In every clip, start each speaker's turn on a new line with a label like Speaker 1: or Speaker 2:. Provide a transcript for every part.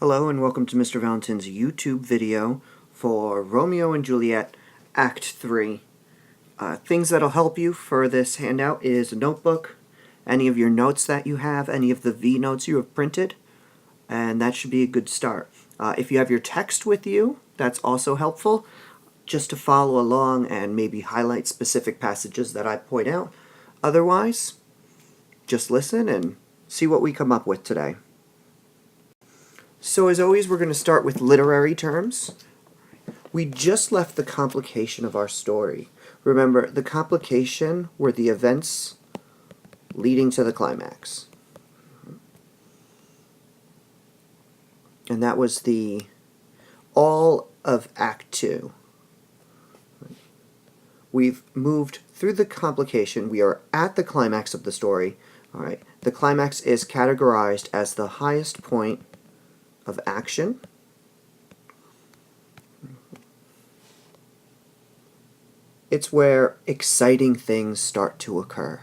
Speaker 1: Hello and welcome to Mr. Valentin's YouTube video for Romeo and Juliet Act 3. Things that'll help you for this handout is a notebook, any of your notes that you have, any of the V notes you have printed, and that should be a good start. If you have your text with you, that's also helpful, just to follow along and maybe highlight specific passages that I point out. Otherwise, just listen and see what we come up with today. So as always, we're going to start with literary terms. We just left the complication of our story. Remember, the complication were the events leading to the climax. And that was the all of Act 2. We've moved through the complication. We are at the climax of the story. All right. The climax is categorized as the highest point of action. It's where exciting things start to occur.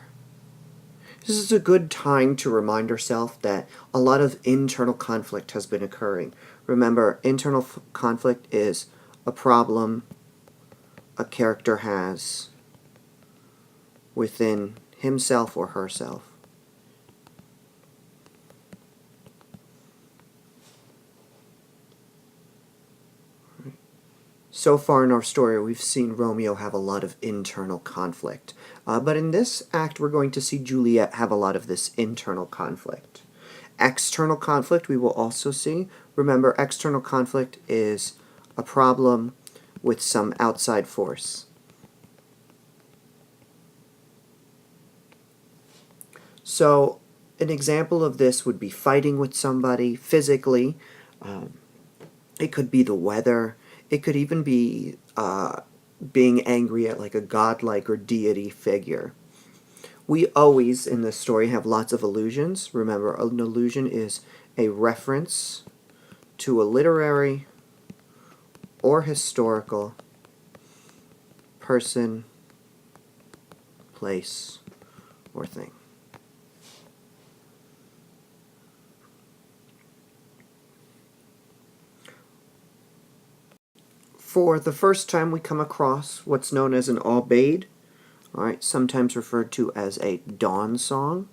Speaker 1: This is a good time to remind ourselves that a lot of internal conflict has been occurring. Remember, internal conflict is a problem a character has within himself or herself. So far in our story, we've seen Romeo have a lot of internal conflict. But in this act, we're going to see Juliet have a lot of this internal conflict. External conflict we will also see. Remember, external conflict is a problem with some outside force. So, an example of this would be fighting with somebody physically. It could be the weather. It could even be being angry at like a godlike or deity figure. We always, in this story, have lots of allusions. Remember, an allusion is a reference to a literary or historical person, place, or thing. For the first time, we come across what's known as an aubade, all right, sometimes referred to as a dawn song.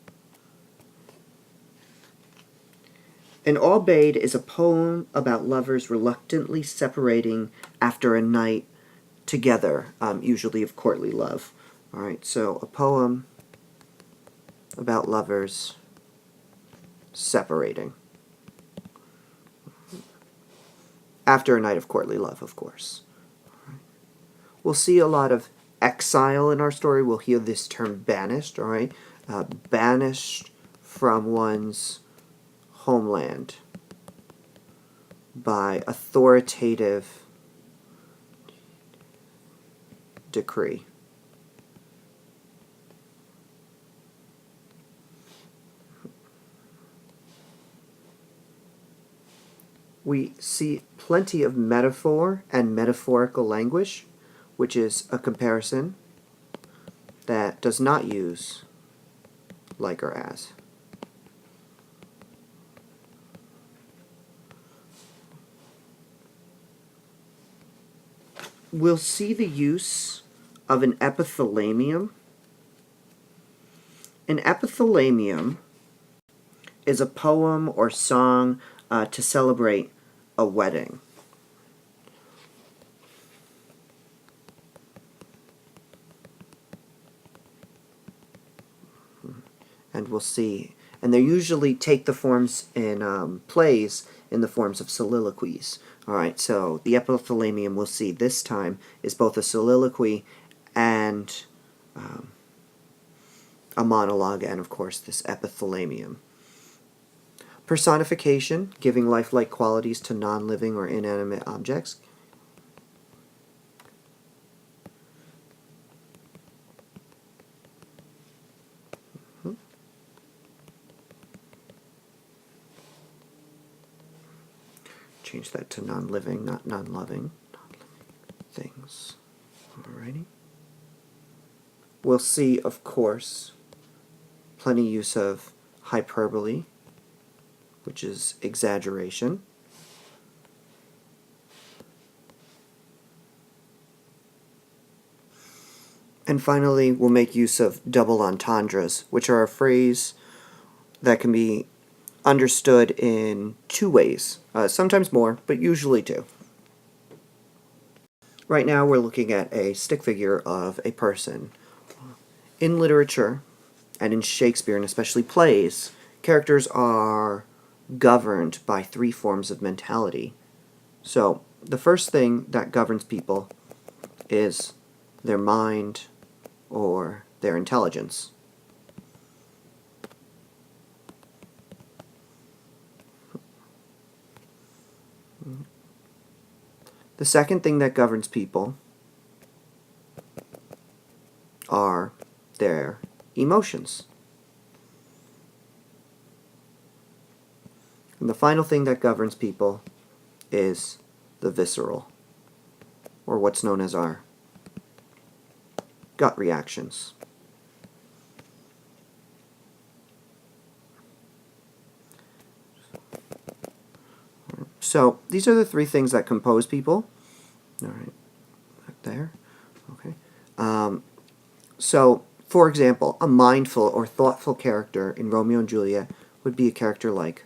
Speaker 1: An aubade is a poem about lovers reluctantly separating after a night together, usually of courtly love. All right, so a poem about lovers separating after a night of courtly love, of course. We'll see a lot of exile in our story. We'll hear this term banished, all right? Banished from one's homeland by authoritative decree. We see plenty of metaphor and metaphorical language, which is a comparison that does not use like or as. We'll see the use of an epithalamium. An epithalamium is a poem or song to celebrate a wedding. And we'll see. And they usually take the forms in plays in the forms of soliloquies. All right, so the epithalamium we'll see this time is both a soliloquy and a monologue, and of course this epithalamium. Personification, giving lifelike qualities to non-living or inanimate objects. Change that to non-living, not non-loving. Non-living things. Alrighty. We'll see, of course, plenty use of hyperbole, which is exaggeration. And finally, we'll make use of double entendres, which are a phrase that can be understood in two ways, sometimes more, but usually two. Right now we're looking at a stick figure of a person. In literature, and in Shakespeare, and especially plays, characters are governed by three forms of mentality. So, the first thing that governs people is their mind or their intelligence. The second thing that governs people are their emotions. And the final thing that governs people is the visceral, or what's known as our gut reactions. So these are the three things that compose people. All right, back there. Okay. So, for example, a mindful or thoughtful character in Romeo and Juliet would be a character like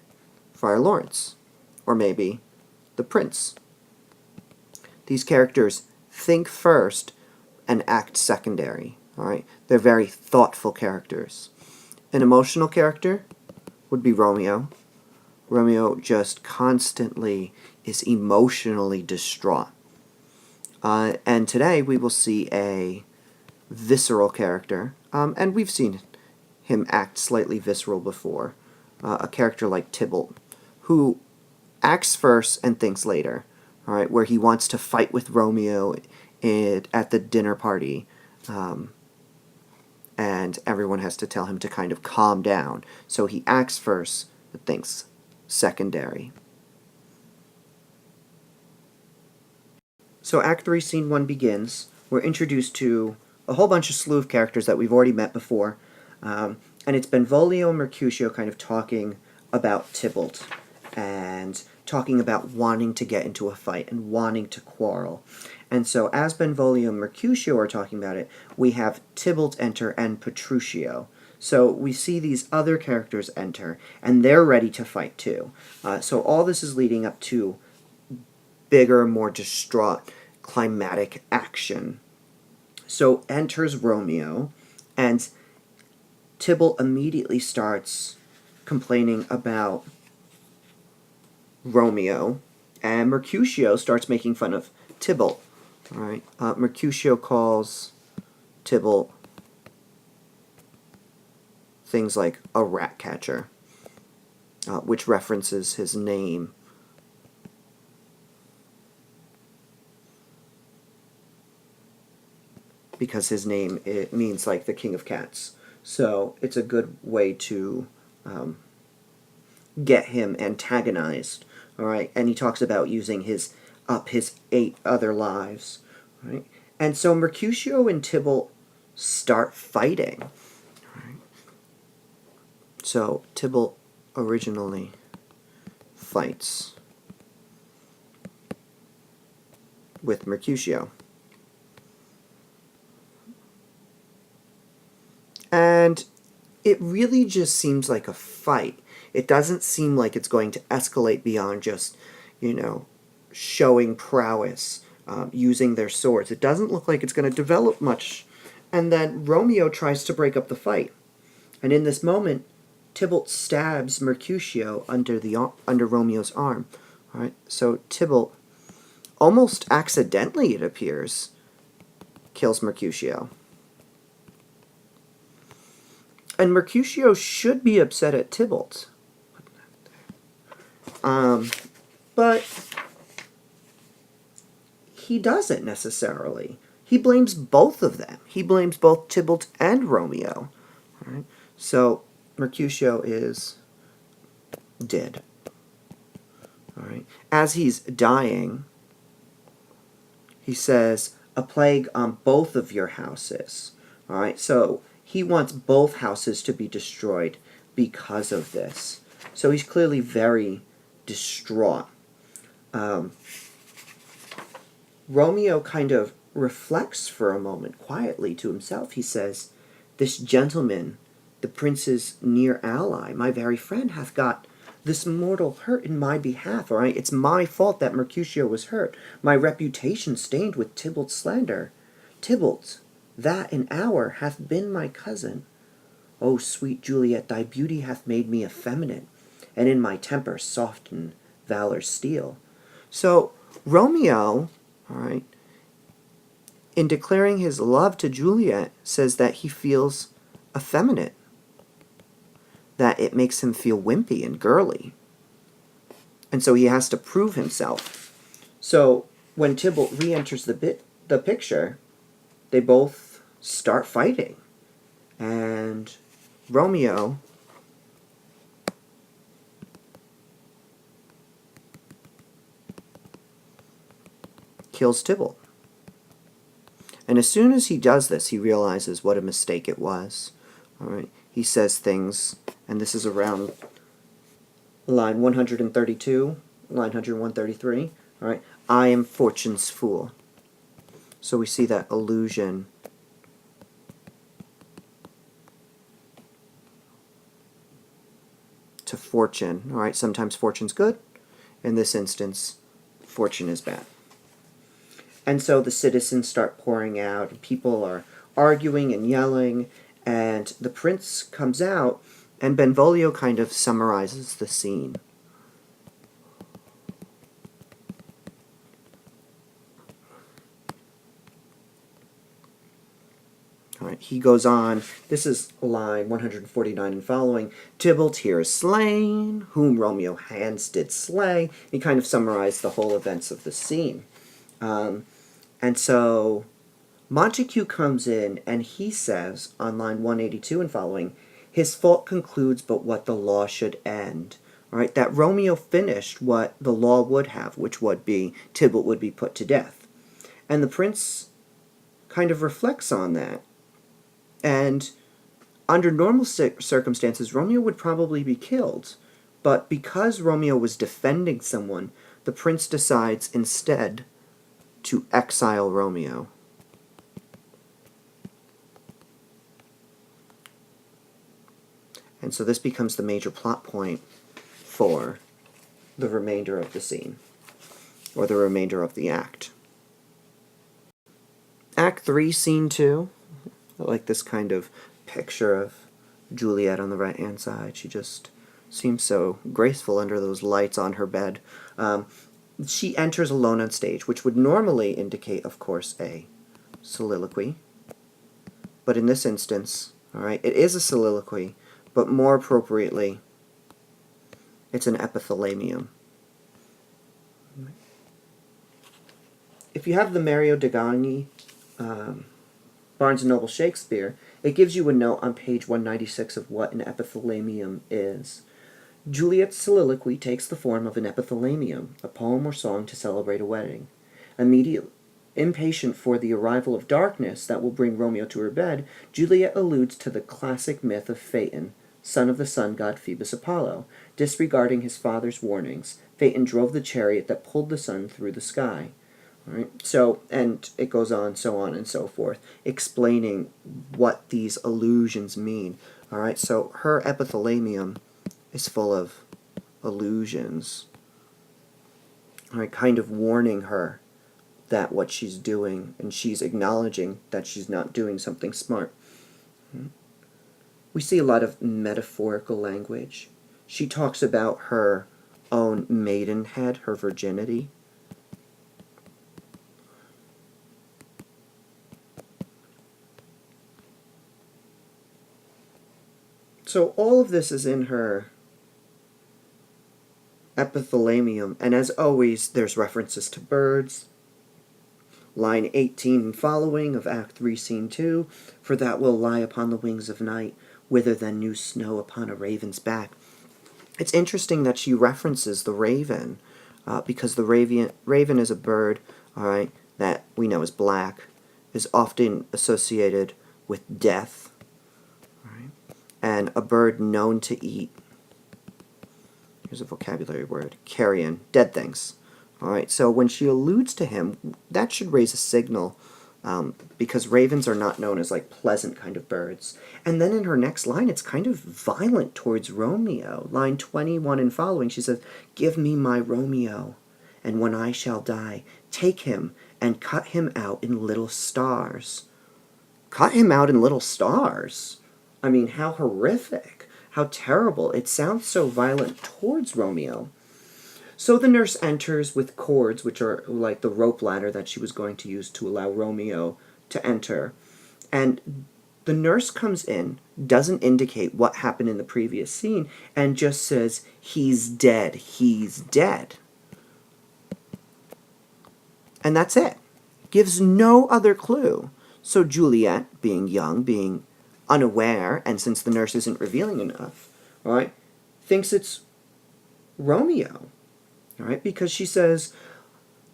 Speaker 1: Friar Lawrence, or maybe the Prince. These characters think first and act secondary. All right, they're very thoughtful characters. An emotional character would be Romeo. Romeo just constantly is emotionally distraught. And today we will see a visceral character, and we've seen him act slightly visceral before, a character like Tybalt, who acts first and thinks later, all right, where he wants to fight with Romeo at the dinner party, and everyone has to tell him to kind of calm down. So he acts first, but thinks secondary. So Act 3, Scene 1 begins. We're introduced to a whole bunch of slew of characters that we've already met before, and it's Benvolio and Mercutio kind of talking about Tybalt, and talking about wanting to get into a fight and wanting to quarrel. And so as Benvolio and Mercutio are talking about it, we have Tybalt enter and Petruchio. So we see these other characters enter, and they're ready to fight too. So all this is leading up to bigger, more distraught, climatic action. So enters Romeo, and Tybalt immediately starts complaining about Romeo, and Mercutio starts making fun of Tybalt. All right, Mercutio calls Tybalt things like a rat catcher, which references his name. Because his name, it means like the king of cats. So it's a good way to get him antagonized. All right, and he talks about using his 8 other lives. Right, and so Mercutio and Tybalt start fighting. Right. So Tybalt originally fights with Mercutio. And it really just seems like a fight. It doesn't seem like it's going to escalate beyond just, showing prowess, using their swords. It doesn't look like it's going to develop much. And then Romeo tries to break up the fight. And in this moment, Tybalt stabs Mercutio under Romeo's arm. All right, so Tybalt, almost accidentally it appears, kills Mercutio. And Mercutio should be upset at Tybalt. But he doesn't necessarily. He blames both of them. He blames both Tybalt and Romeo. All right? So Mercutio is dead. All right? As he's dying, he says, "A plague on both of your houses." All right? So he wants both houses to be destroyed because of this. So he's clearly very distraught. Romeo kind of reflects for a moment quietly to himself. He says, "This gentleman, the prince's near ally, my very friend, hath got this mortal hurt in my behalf, all right? It's my fault that Mercutio was hurt, my reputation stained with Tybalt's slander. Tybalt, that in hour hath been my cousin. O sweet Juliet, thy beauty hath made me effeminate, and in my temper softened valor's steel." So Romeo, all right, in declaring his love to Juliet, says that he feels effeminate, that it makes him feel wimpy and girly. And so he has to prove himself. So when Tybalt re-enters the picture, they both start fighting. And Romeo kills Tybalt. And as soon as he does this, he realizes what a mistake it was. All right. He says things, and this is around line 132, line 133. All right. "I am fortune's fool." So we see that allusion to fortune. All right. Sometimes fortune's good. In this instance, fortune is bad. And so the citizens start pouring out, and people are arguing and yelling, and the prince comes out, and Benvolio kind of summarizes the scene. All right, he goes on. This is line 149 and following. "Tybalt here is slain, whom Romeo hands did slay." He kind of summarized the whole events of the scene. And so Montague comes in and he says on line 182 and following, "His fault concludes but what the law should end." All right, that Romeo finished what the law would have, which would be Tybalt would be put to death. And the prince kind of reflects on that. And under normal circumstances, Romeo would probably be killed. But because Romeo was defending someone, the prince decides instead to exile Romeo. And so this becomes the major plot point for the remainder of the scene, or the remainder of the act. Act 3, Scene 2. I like this kind of picture of Juliet on the right-hand side. She just seems so graceful under those lights on her bed. She enters alone on stage, which would normally indicate, of course, a soliloquy. But in this instance, all right, it is a soliloquy, but more appropriately, it's an epithalamium. If you have the Mario Degani Barnes & Noble Shakespeare, it gives you a note on page 196 of what an epithalamium is. Juliet's soliloquy takes the form of an epithalamium, a poem or song to celebrate a wedding. Impatient for the arrival of darkness that will bring Romeo to her bed, Juliet alludes to the classic myth of Phaeton, son of the sun god Phoebus Apollo. Disregarding his father's warnings, Phaeton drove the chariot that pulled the sun through the sky. All right? So, and it goes on, so on and so forth, explaining what these allusions mean. All right, so her epithalamium is full of allusions, all right, kind of warning her that what she's doing, and she's acknowledging that she's not doing something smart. We see a lot of metaphorical language. She talks about her own maidenhead, her virginity. So all of this is in her epithalamium, and as always, there's references to birds. Line 18 and following of Act 3, Scene 2, "For that will lie upon the wings of night, whither than new snow upon a raven's back." It's interesting that she references the raven, because the raven is a bird, all right, that we know is black, is often associated with death, all right, and a bird known to eat, here's a vocabulary word, carrion, dead things. All right, so when she alludes to him, that should raise a signal because ravens are not known as like pleasant kind of birds. And then in her next line, it's kind of violent towards Romeo. Line 21 and following, she says, "Give me my Romeo, and when I shall die, take him and cut him out in little stars." Cut him out in little stars? I mean, how horrific, how terrible. It sounds so violent towards Romeo. So the nurse enters with cords, which are like the rope ladder that she was going to use to allow Romeo to enter. And the nurse comes in, doesn't indicate what happened in the previous scene, and just says, "He's dead, he's dead." And that's it. Gives no other clue. So Juliet, being young, being unaware, and since the nurse isn't revealing enough, right, thinks it's Romeo. All right, because she says,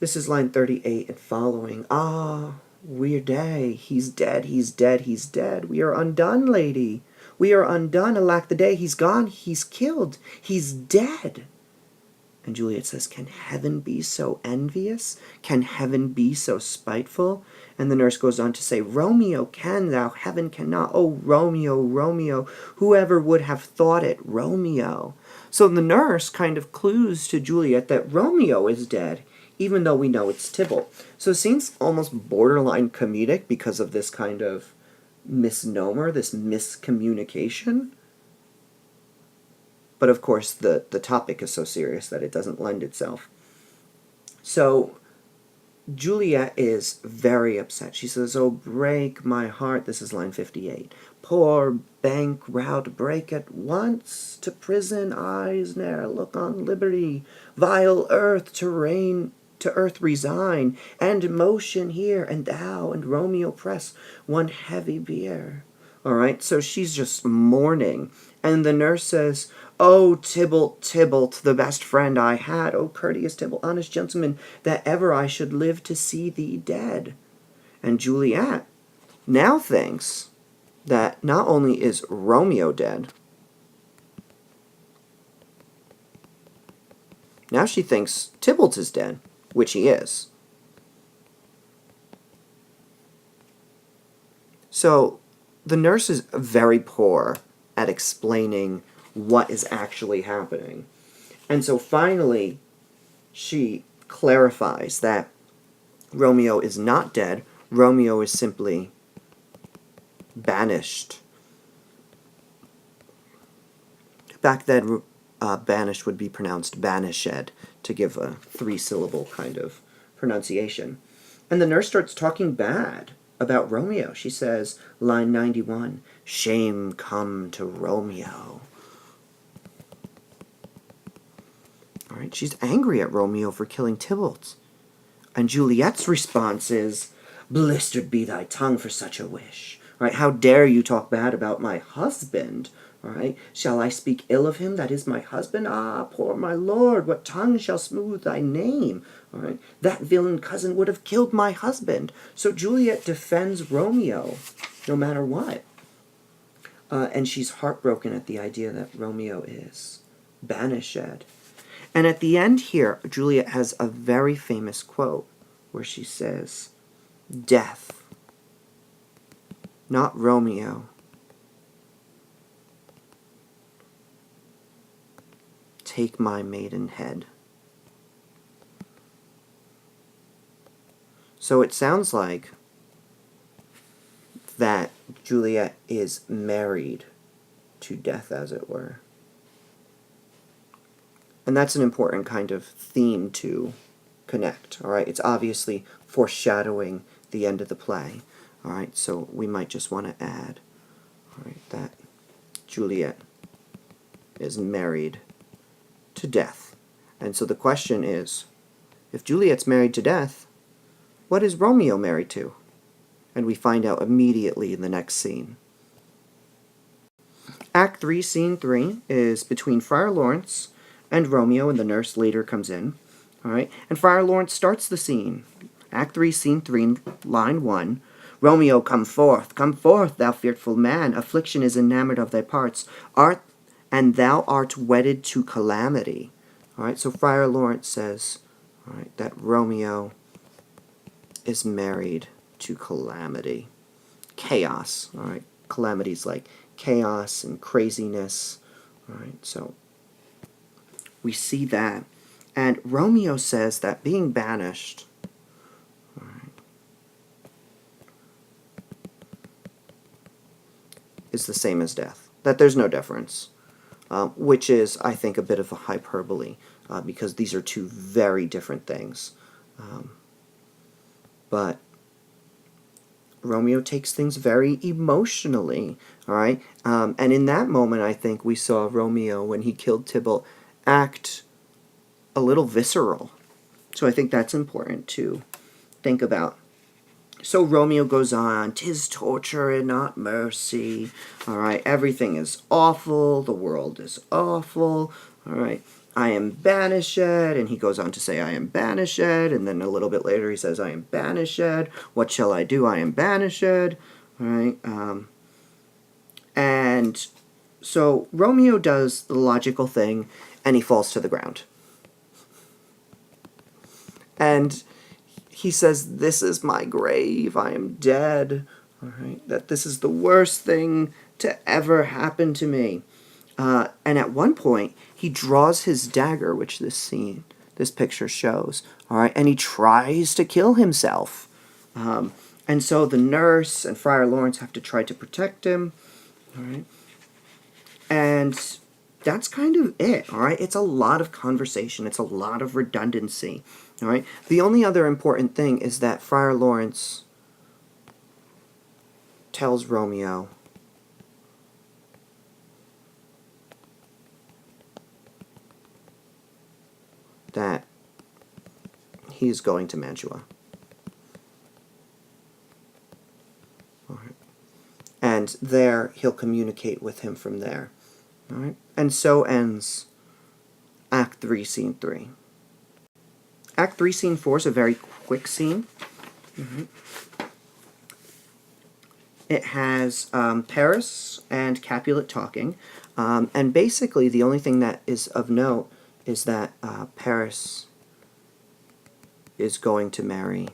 Speaker 1: this is line 38 and following, "Ah, we're day, he's dead, he's dead, he's dead. We are undone, lady. We are undone, alack the day, he's gone, he's killed, he's dead." And Juliet says, "Can heaven be so envious? Can heaven be so spiteful?" And the nurse goes on to say, "Romeo can, thou heaven cannot. Oh, Romeo, Romeo, whoever would have thought it, Romeo." So the nurse kind of clues to Juliet that Romeo is dead, even though we know it's Tybalt. So it seems almost borderline comedic because of this kind of misnomer, this miscommunication. But of course, the topic is so serious that it doesn't lend itself. So Juliet is very upset. She says, "Oh, break my heart." This is line 58. "Poor bank rout, break at once. To prison eyes ne'er look on liberty. Vile earth to earth resign, and motion here, and thou and Romeo press one heavy bier." All right, so she's just mourning. And the nurse says, "Oh, Tybalt, Tybalt, the best friend I had. Oh, courteous Tybalt, honest gentleman, that ever I should live to see thee dead." And Juliet now thinks that not only is Romeo dead, now she thinks Tybalt is dead, which he is. So the nurse is very poor at explaining what is actually happening. And so finally, she clarifies that Romeo is not dead. Romeo is simply banished. Back then, banished would be pronounced banished, to give a three-syllable kind of pronunciation. And the nurse starts talking bad about Romeo. She says, line 91, "Shame come to Romeo." All right, she's angry at Romeo for killing Tybalt. And Juliet's response is, "Blistered be thy tongue for such a wish." All right, "How dare you talk bad about my husband?" All right, "Shall I speak ill of him that is my husband? Ah, poor my lord, what tongue shall smooth thy name?" All right, "That villain cousin would have killed my husband." So Juliet defends Romeo no matter what. And she's heartbroken at the idea that Romeo is banished. And at the end here, Juliet has a very famous quote where she says, "Death, not Romeo, take my maiden head." So it sounds like that Juliet is married to death, as it were. And that's an important kind of theme to connect, all right? It's obviously foreshadowing the end of the play, all right? So we might just want to add, all right, that Juliet is married to death. And so the question is, if Juliet's married to death, what is Romeo married to? And we find out immediately in the next scene. Act 3, Scene 3 is between Friar Lawrence and Romeo, and the nurse later comes in. All right, and Friar Lawrence starts the scene. Act 3, Scene 3, line 1. "Romeo, come forth, thou fearful man. Affliction is enamored of thy parts, and thou art wedded to calamity." All right, so Friar Lawrence says, all right, that Romeo is married to calamity. Chaos, all right? Calamity's like chaos and craziness, all right? So we see that. And Romeo says that being banished, all right, is the same as death. That there's no difference, which is, I think, a bit of a hyperbole, because these are two very different things. But Romeo takes things very emotionally, all right? And in that moment, I think we saw Romeo, when he killed Tybalt, act a little visceral. So I think that's important to think about. So Romeo goes on, "'Tis torture and not mercy." All right, everything is awful. The world is awful. All right, "I am banished," and he goes on to say, "I am banished," and then a little bit later he says, "I am banished. What shall I do? I am banished." All right, and so Romeo does the logical thing, and he falls to the ground. And he says, "This is my grave, I am dead," all right? That this is the worst thing to ever happen to me. And at one point, he draws his dagger, which this picture shows, all right? And he tries to kill himself. And so the nurse and Friar Lawrence have to try to protect him, all right? And that's kind of it, all right? It's a lot of conversation. It's a lot of redundancy, all right? The only other important thing is that Friar Lawrence tells Romeo that he's going to Mantua. All right. And there, he'll communicate with him from there. All right? And so ends Act 3, Scene 3. Act 3, Scene 4 is a very quick scene. It has Paris and Capulet talking. And basically, the only thing that is of note is that Paris is going to marry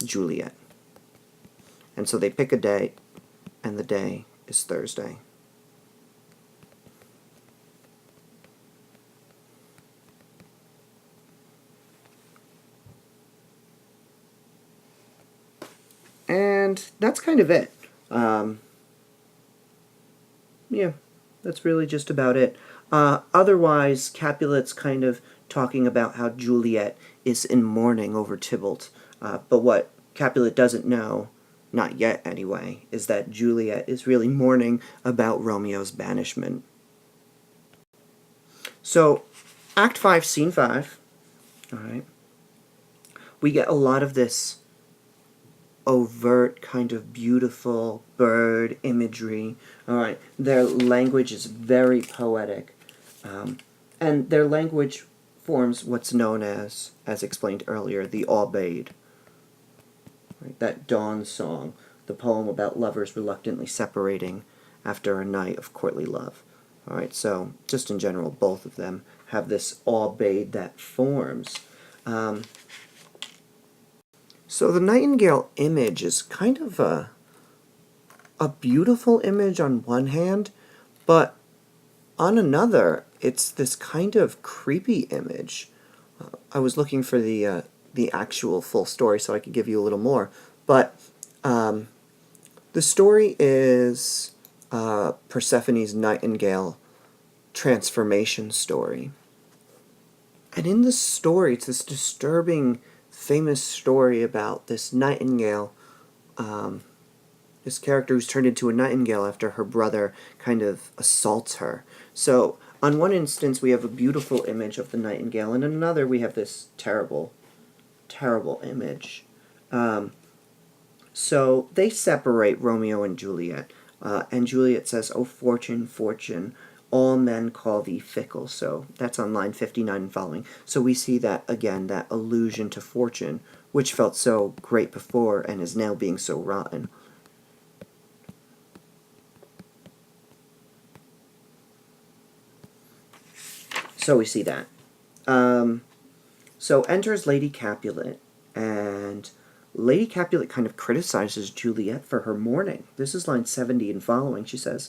Speaker 1: Juliet. And so they pick a day, and the day is Thursday. And that's kind of it. Yeah, that's really just about it. Otherwise, Capulet's kind of talking about how Juliet is in mourning over Tybalt. But what Capulet doesn't know, not yet anyway, is that Juliet is really mourning about Romeo's banishment. So, Act 5, Scene 5, all right, we get a lot of this overt, kind of beautiful bird imagery. All right, their language is very poetic, and their language forms what's known as explained earlier, the Aubade. Right, that dawn song, the poem about lovers reluctantly separating after a night of courtly love. All right, so just in general, both of them have this Aubade that forms. So the nightingale image is kind of a beautiful image on one hand, but on another, it's this kind of creepy image. I was looking for the actual full story so I could give you a little more, but the story is Persephone's nightingale transformation story. And in the story, it's this disturbing, famous story about this nightingale, this character who's turned into a nightingale after her brother kind of assaults her. So, on one instance, we have a beautiful image of the nightingale, and in another, we have this terrible, terrible image. So, they separate Romeo and Juliet, and Juliet says, "Oh, fortune, fortune, all men call thee fickle." So that's on line 59 and following. So we see that, again, that allusion to fortune, which felt so great before and is now being so rotten. So we see that. So enters Lady Capulet, and Lady Capulet kind of criticizes Juliet for her mourning. This is line 70 and following. She says,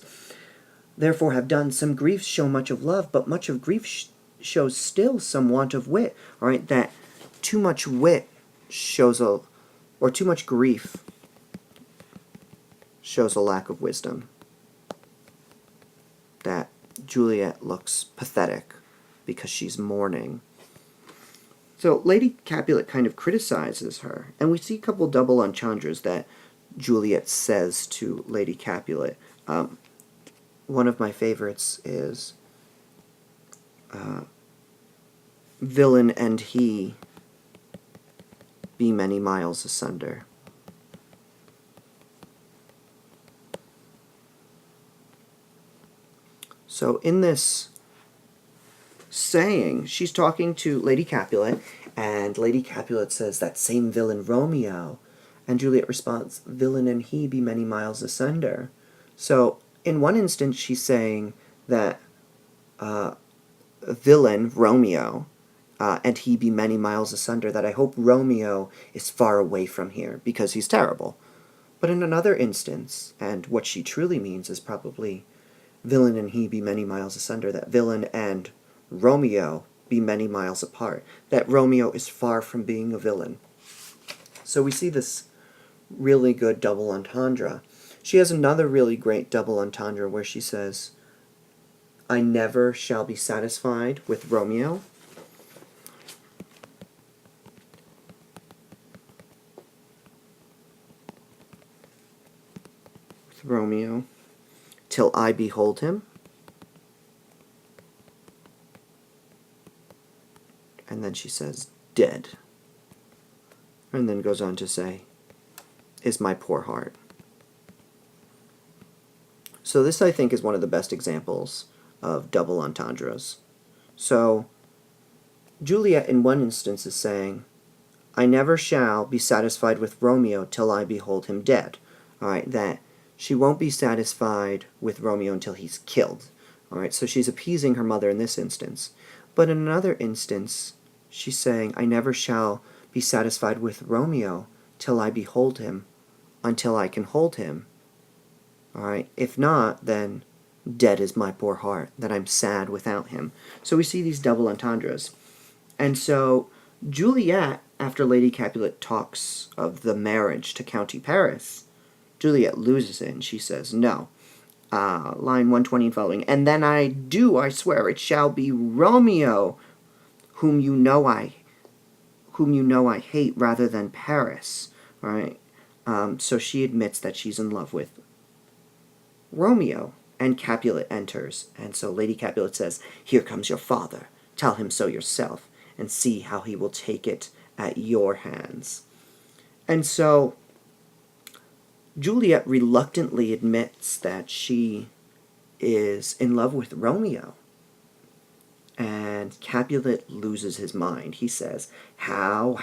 Speaker 1: "Therefore have done some griefs show much of love, but much of grief shows still some want of wit." All right, that too much wit shows or too much grief shows a lack of wisdom. That Juliet looks pathetic because she's mourning. So Lady Capulet kind of criticizes her, and we see a couple double entendres that Juliet says to Lady Capulet. One of my favorites is, "Villain and he be many miles asunder." So in this saying, she's talking to Lady Capulet, and Lady Capulet says, "That same villain Romeo," and Juliet responds, "Villain and he be many miles asunder." So in one instance, she's saying that villain Romeo and he be many miles asunder, that I hope Romeo is far away from here because he's terrible. But in another instance, and what she truly means is probably villain and he be many miles asunder, that villain and Romeo be many miles apart, that Romeo is far from being a villain. So we see this really good double entendre. She has another really great double entendre where she says, "I never shall be satisfied with Romeo." With Romeo, till I behold him. And then she says, "Dead." And then goes on to say, "Is my poor heart." So this, I think, is one of the best examples of double entendres. So Juliet in one instance is saying, "I never shall be satisfied with Romeo till I behold him dead." All right, that she won't be satisfied with Romeo until he's killed. All right, so she's appeasing her mother in this instance. But in another instance, she's saying, "I never shall be satisfied with Romeo till I behold him, until I can hold him." All right, if not, then dead is my poor heart, that I'm sad without him. So we see these double entendres. And so Juliet, after Lady Capulet talks of the marriage to County Paris, Juliet loses it, and she says, "No." Line 120 and following. "And then I swear it shall be Romeo, whom you know I hate rather than Paris." All right. So she admits that she's in love with Romeo, and Capulet enters. And so Lady Capulet says, "Here comes your father. Tell him so yourself, and see how he will take it at your hands." And so Juliet reluctantly admits that she is in love with Romeo. And Capulet loses his mind. He says, how,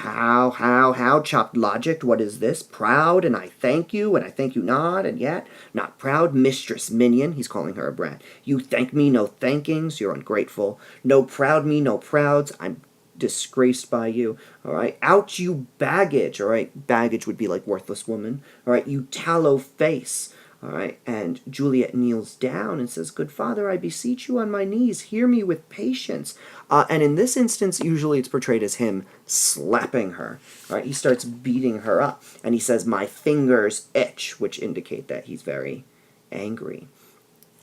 Speaker 1: chopped logic, what is this? Proud, and I thank you not, and yet, not proud, mistress minion," he's calling her a brat. "You thank me, no thankings, you're ungrateful. No proud me, no prouds, I'm disgraced by you. All right, out you baggage." All right, baggage would be like worthless woman. All right, "you tallow face." All right, and Juliet kneels down and says, "Good father, I beseech you on my knees, hear me with patience." And in this instance, usually it's portrayed as him slapping her. All right, he starts beating her up, and he says, "My fingers itch," which indicate that he's very angry.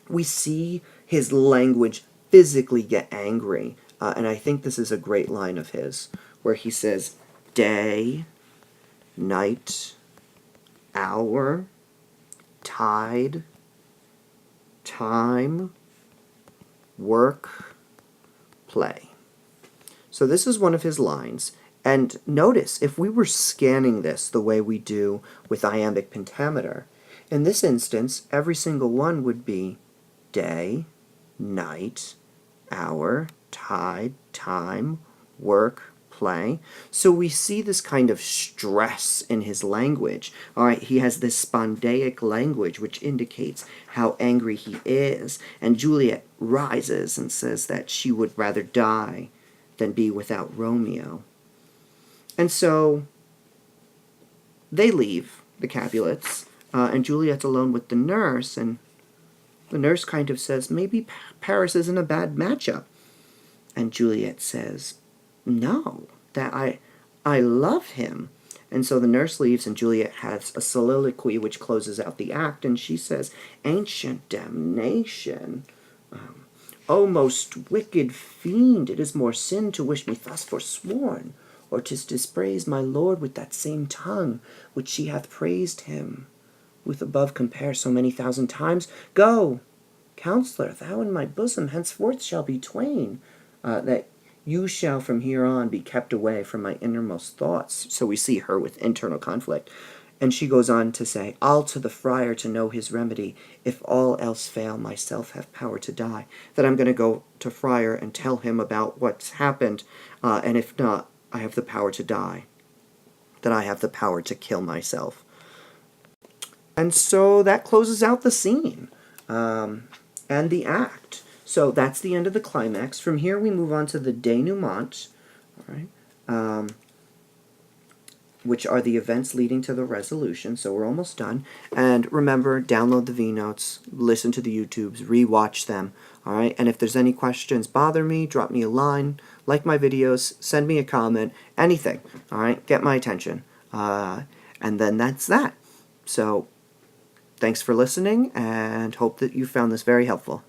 Speaker 1: We see his language physically get angry, and I think this is a great line of his, where he says, "Day, night, hour, tide, time, work, play." So this is one of his lines. And notice, if we were scanning this the way we do with iambic pentameter, in this instance, every single one would be day, night, hour, tide, time, work, play. So we see this kind of stress in his language. All right, he has this spondaic language which indicates how angry he is. And Juliet rises and says that she would rather die than be without Romeo. And so they leave, the Capulets, and Juliet's alone with the nurse, and the nurse kind of says, maybe Paris isn't a bad matchup. And Juliet says, no, that I love him. And so the nurse leaves, and Juliet has a soliloquy which closes out the act, and she says, ancient damnation, O most wicked fiend, it is more sin to wish me thus forsworn, or to dispraise my lord with that same tongue which she hath praised him with above compare so many thousand times. Go, counselor, thou and my bosom henceforth shall be twain, that you shall from here on be kept away from my innermost thoughts. So we see her with internal conflict. And she goes on to say, I'll to the friar to know his remedy. If all else fail, myself have power to die. That I'm going to go to friar and tell him about what's happened. And if not, I have the power to die. That I have the power to kill myself. And so that closes out the scene. And the act. So that's the end of the climax. From here we move on to the denouement. All right. Which are the events leading to the resolution. So we're almost done. And remember, download the V-Notes, listen to the YouTubes, rewatch them. All right. And if there's any questions bother me, drop me a line, like my videos, send me a comment, anything. All right. Get my attention. And then that's that. So thanks for listening, and hope that you found this very helpful.